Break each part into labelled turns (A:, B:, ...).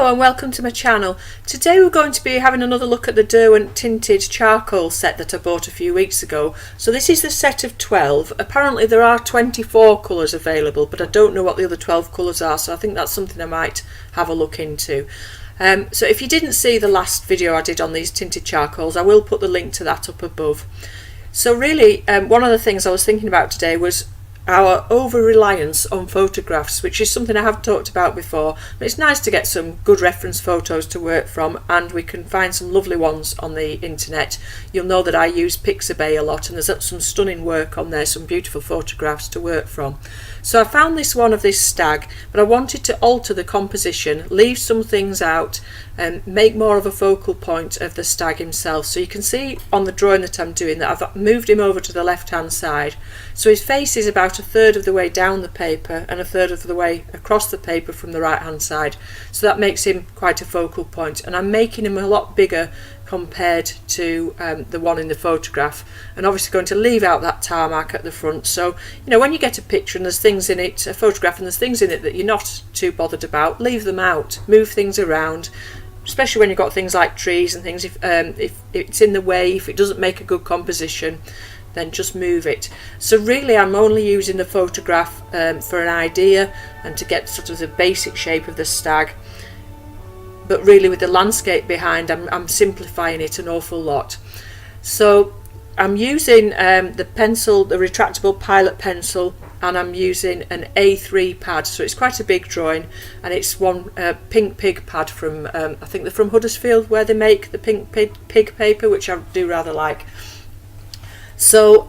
A: Hello and welcome to my channel. Today we're going to be having another look at the Derwent tinted charcoal set that I bought a few weeks ago. So this is the set of 12. Apparently there are 24 colours available, but I don't know what the other 12 colours are, so I think that's something I might have a look into. So if you didn't see the last video I did on these tinted charcoals, I will put the link to that up above. So really one of the things I was thinking about today was our over-reliance on photographs, which is something I have talked about before, but it's nice to get some good reference photos to work from, and we can find some lovely ones on the internet. You'll know that I use Pixabay a lot, and there's some stunning work on there, some beautiful photographs to work from. So I found this one of this stag, but I wanted to alter the composition, leave some things out and make more of a focal point of the stag himself. So you can see on the drawing that I'm doing that I've moved him over to the left hand side, so his face is about a third of the way down the paper and a third of the way across the paper from the right hand side, so that makes him quite a focal point, and I'm making him a lot bigger compared to the one in the photograph, and obviously going to leave out that tarmac at the front. So you know, when you get a picture and there's things in it, a photograph, and there's things in it that you're not too bothered about, leave them out, move things around, especially when you've got things like trees and things. If it's in the way, if it doesn't make a good composition, then just move it. So really I'm only using the photograph for an idea and to get sort of the basic shape of the stag, but really with the landscape behind I'm simplifying it an awful lot. So I'm using the pencil, the retractable Pilot pencil, and I'm using an A3 pad, so it's quite a big drawing, and it's one Pink Pig pad from I think they're from Huddersfield, where they make the Pink Pig paper, which I do rather like. So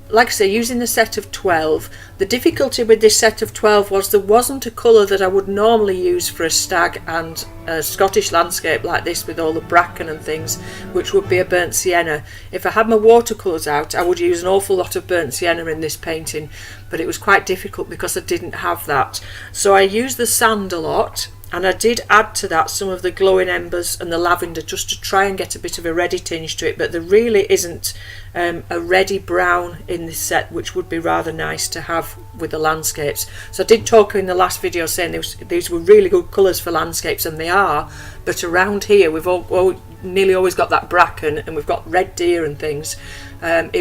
A: like I say, using the set of 12, the difficulty with this set of 12 was there wasn't a colour that I would normally use for a stag and a Scottish landscape like this with all the bracken and things, which would be a burnt sienna. If I had my watercolours out, I would use an awful lot of burnt sienna in this painting, but it was quite difficult because I didn't have that. So I used the sand a lot, and I did add to that some of the glowing embers and the lavender just to try and get a bit of a reddy tinge to it, but there really isn't a reddy brown in this set, which would be rather nice to have with the landscapes. So I did talk in the last video saying these were really good colours for landscapes, and they are, but around here we've nearly always got that bracken, and we've got red deer and things, and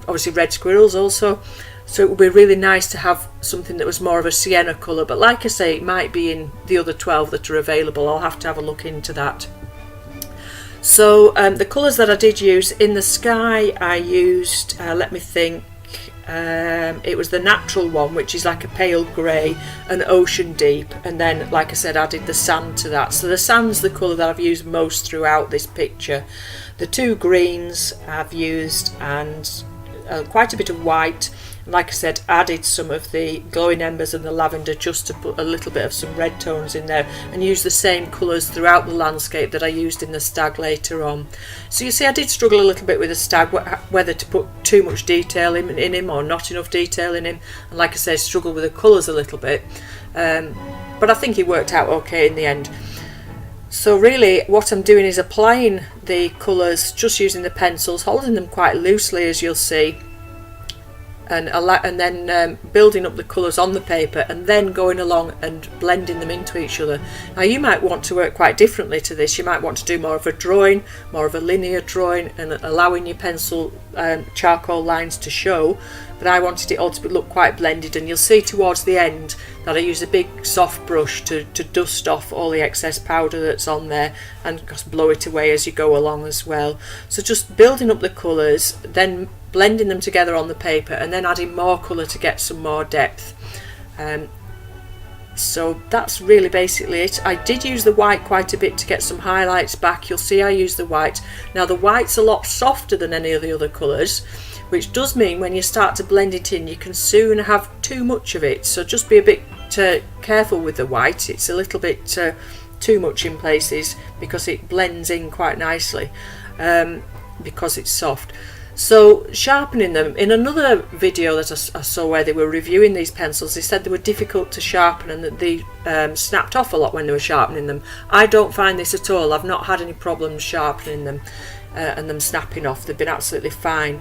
A: obviously red squirrels also. So it would be really nice to have something that was more of a sienna colour, but like I say, it might be in the other 12 that are available. I'll have to have a look into that. So the colours that I did use in the sky, I used, let me think, it was the natural one, which is like a pale grey and ocean deep, and then like I said, added the sand to that. So the sand's the colour that I've used most throughout this picture. The two greens I've used, and quite a bit of white. Like I said, added some of the glowing embers and the lavender just to put a little bit of some red tones in there, and use the same colours throughout the landscape that I used in the stag later on. So you see, I did struggle a little bit with the stag, whether to put too much detail in him or not enough detail in him, and like I say, struggled with the colours a little bit, but I think it worked out okay in the end. So really what I'm doing is applying the colours just using the pencils, holding them quite loosely as you'll see, and then building up the colours on the paper, and then going along and blending them into each other. Now you might want to work quite differently to this. You might want to do more of a drawing, more of a linear drawing, and allowing your pencil charcoal lines to show, but I wanted it all to look quite blended, and you'll see towards the end that I use a big soft brush to dust off all the excess powder that's on there, and just blow it away as you go along as well. So just building up the colours, then blending them together on the paper, and then adding more colour to get some more depth. So that's really basically it. I did use the white quite a bit to get some highlights back. You'll see I use the white. Now the white's a lot softer than any of the other colours, which does mean when you start to blend it in, you can soon have too much of it. So just be a bit careful with the white. It's a little bit too much in places because it blends in quite nicely because it's soft. So sharpening them, in another video that I saw where they were reviewing these pencils, they said they were difficult to sharpen and that they snapped off a lot when they were sharpening them. I don't find this at all. I've not had any problems sharpening them and them snapping off. They've been absolutely fine.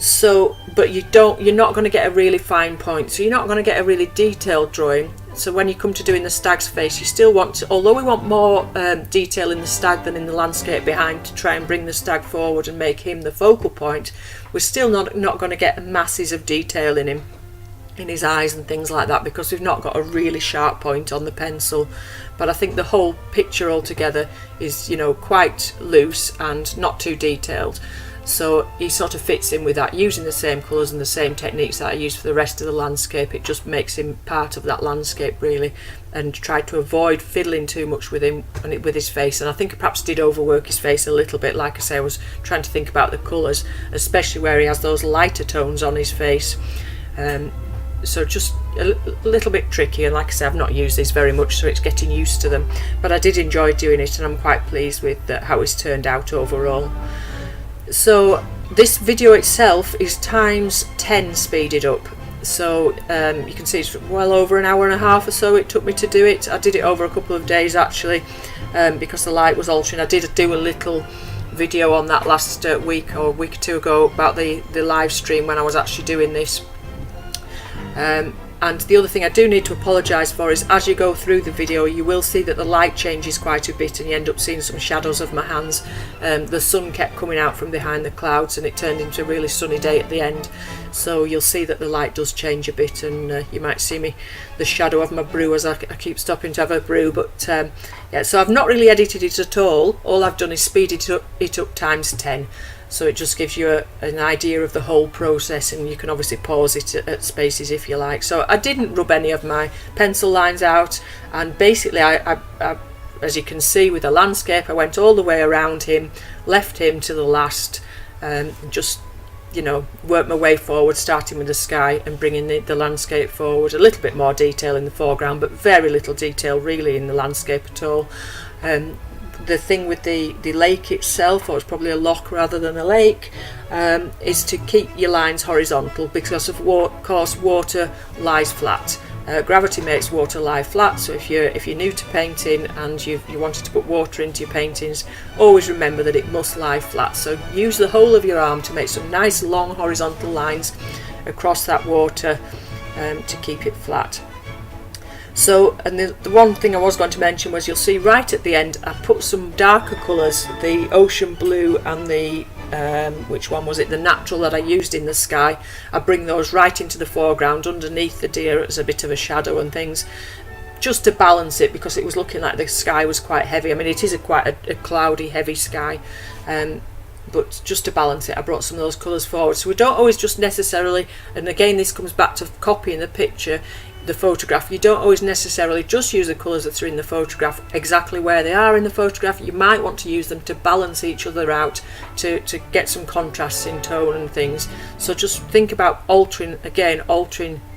A: So, but you're not going to get a really fine point, so you're not going to get a really detailed drawing. So when you come to doing the stag's face, you still want to, although we want more detail in the stag than in the landscape behind to try and bring the stag forward and make him the focal point, we're still not going to get masses of detail in him, in his eyes and things like that, because we've not got a really sharp point on the pencil. But I think the whole picture altogether is, you know, quite loose and not too detailed. So he sort of fits in with that, using the same colours and the same techniques that I use for the rest of the landscape. It just makes him part of that landscape really, and try to avoid fiddling too much with him and with his face. And I think I perhaps did overwork his face a little bit. Like I say, I was trying to think about the colours, especially where he has those lighter tones on his face. So just a little bit tricky, and like I say, I've not used these very much, so it's getting used to them. But I did enjoy doing it, and I'm quite pleased with how it's turned out overall. So this video itself is times 10 speeded up, so you can see it's well over an hour and a half or so it took me to do it. I did it over a couple of days actually, because the light was altering. I did do a little video on that last week or a week or two ago about the live stream when I was actually doing this. And the other thing I do need to apologise for is, as you go through the video, you will see that the light changes quite a bit and you end up seeing some shadows of my hands. The sun kept coming out from behind the clouds and it turned into a really sunny day at the end, so you'll see that the light does change a bit, and you might see the shadow of my brew as I keep stopping to have a brew. But yeah, so I've not really edited it at all. All I've done is speeded it up times 10. So it just gives you an idea of the whole process, and you can obviously pause it at spaces if you like. So I didn't rub any of my pencil lines out, and basically I as you can see with the landscape, I went all the way around him, left him to the last, just, you know, worked my way forward, starting with the sky and bringing the landscape forward. A little bit more detail in the foreground, but very little detail really in the landscape at all. The thing with the lake itself, or it's probably a loch rather than a lake, is to keep your lines horizontal, because of course water lies flat. Gravity makes water lie flat, so if you're new to painting and you wanted to put water into your paintings, always remember that it must lie flat. So use the whole of your arm to make some nice long horizontal lines across that water to keep it flat. So, and the one thing I was going to mention was, you'll see right at the end I put some darker colours, the ocean blue and the which one was it, the natural that I used in the sky. I bring those right into the foreground underneath the deer as a bit of a shadow and things, just to balance it, because it was looking like the sky was quite heavy. I mean, it is quite a cloudy, heavy sky, but just to balance it, I brought some of those colours forward. So we don't always just necessarily, and again this comes back to copying the picture, the photograph, you don't always necessarily just use the colours that are in the photograph exactly where they are in the photograph. You might want to use them to balance each other out, to get some contrasts in tone and things. So just think about altering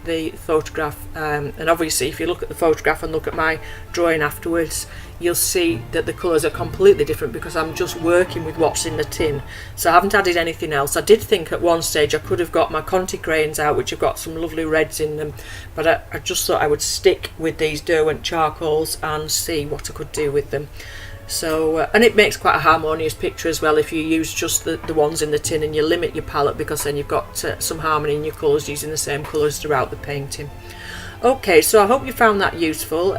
A: the photograph, and obviously if you look at the photograph and look at my drawing afterwards, you'll see that the colours are completely different, because I'm just working with what's in the tin, so I haven't added anything else. I did think at one stage I could have got my Conti crayons out, which have got some lovely reds in them, but I just thought I would stick with these Derwent charcoals and see what I could do with them. So and it makes quite a harmonious picture as well if you use just the ones in the tin, and you limit your palette, because then you've got some harmony in your colours using the same colours throughout the painting. Okay, so I hope you found that useful.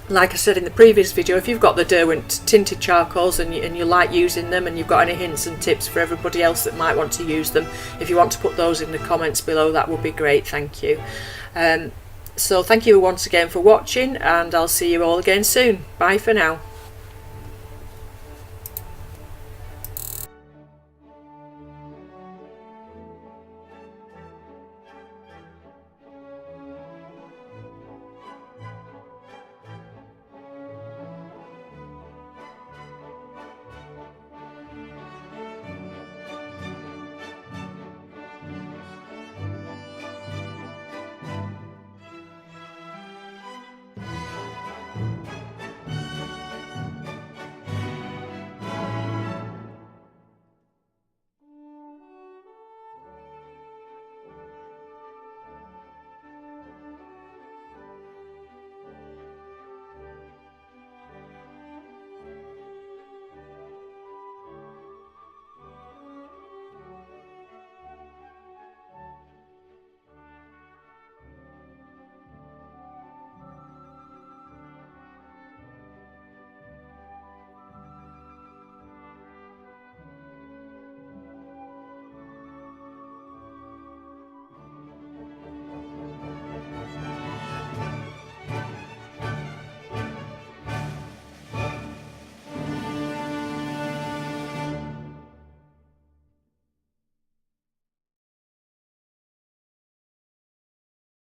A: Like I said in the previous video, if you've got the Derwent tinted charcoals and you like using them, and you've got any hints and tips for everybody else that might want to use them, if you want to put those in the comments below, that would be great. Thank you. So thank you once again for watching, and I'll see you all again soon. Bye for now.